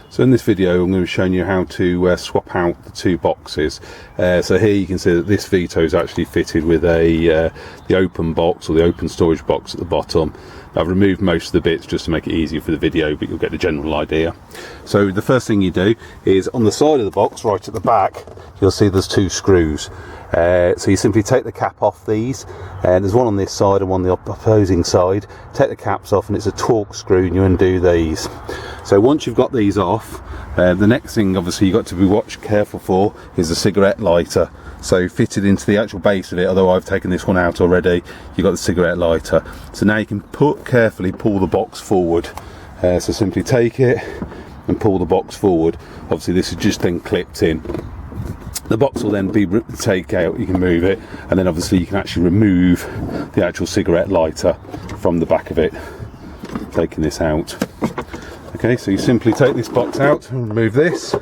So in this video I'm going to be showing you how to swap out the two boxes. So here you can see that this Vito is actually fitted with the open box, or the open storage box at the bottom. I've removed most of the bits just to make it easier for the video, but you'll get the general idea. So the first thing you do is on the side of the box, right at the back, you'll see there's two screws. So you simply take the cap off these, and there's one on this side and one on the opposing side. Take the caps off and it's a torque screw, and you undo these. So once you've got these off, the next thing obviously you've got to be careful for is the cigarette lighter. So fitted into the actual base of it, although I've taken this one out already, you've got the cigarette lighter. So now you can carefully pull the box forward. So simply take it and pull the box forward. Obviously this is just then clipped in. The box will then be take out, you can move it, and then obviously you can actually remove the actual cigarette lighter from the back of it, taking this out. Okay, so you simply take this box out and remove this.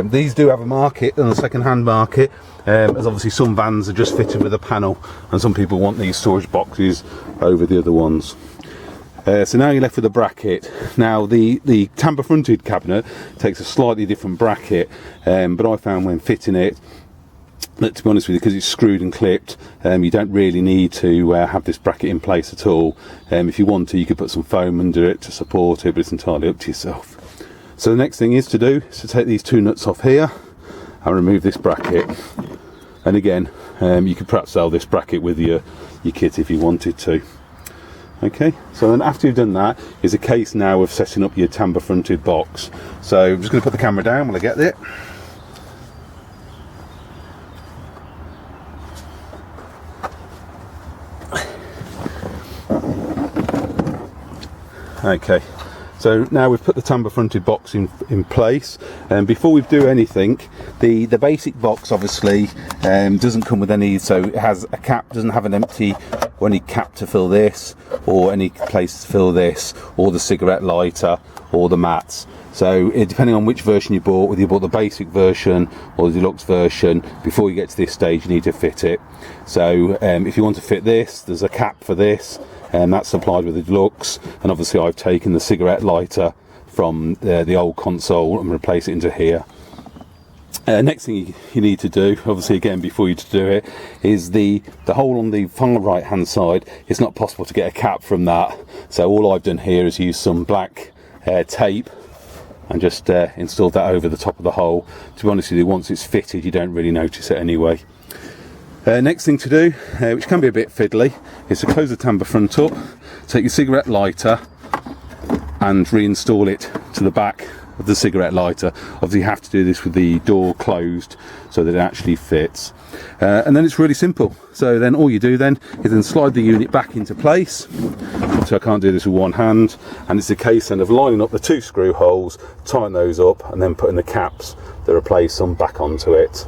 These do have a market, and a second-hand market, as obviously some vans are just fitted with a panel, and some people want these storage boxes over the other ones. So now you're left with a bracket. Now the Tamber fronted cabinet takes a slightly different bracket, but I found when fitting it that, to be honest with you, because it's screwed and clipped, you don't really need to have this bracket in place at all. If you want to, you could put some foam under it to support it, but it's entirely up to yourself. So the next thing is to take these two nuts off here and remove this bracket. And again, you could perhaps sell this bracket with your kit if you wanted to. Okay, so then after you've done that is a case now of setting up your Tamber fronted box. So I'm just going to put the camera down when I get there. Okay, so now we've put the Tamber fronted box in place, and before we do anything, the basic box obviously doesn't come with any, so it has a cap, doesn't have an empty or any cap to fill this, or any place to fill this, or the cigarette lighter, or the mats. So depending on which version you bought, whether you bought the basic version or the deluxe version, before you get to this stage you need to fit it. So if you want to fit this, there's a cap for this, and that's supplied with the deluxe. And obviously I've taken the cigarette lighter from the old console and replaced it into here. Next thing you need to do, obviously again before you do it, is the hole on the far right hand side. It's not possible to get a cap from that, so all I've done here is use some black tape and just installed that over the top of the hole. To be honest with you, once it's fitted you don't really notice it anyway. Next thing to do, which can be a bit fiddly, is to close the Tamber front up, take your cigarette lighter and reinstall it to the back of the cigarette lighter. Obviously you have to do this with the door closed so that it actually fits, and then it's really simple. So then all you do then is then slide the unit back into place. So I can't do this with one hand, and it's a case then of lining up the two screw holes, tying those up, and then putting the caps that replace them back onto it.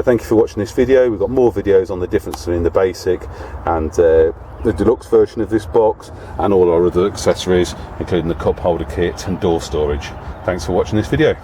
Thank you for watching this video. We've got more videos on the difference between the basic and the deluxe version of this box, and all our other accessories, including the cup holder kit and door storage. Thanks for watching this video.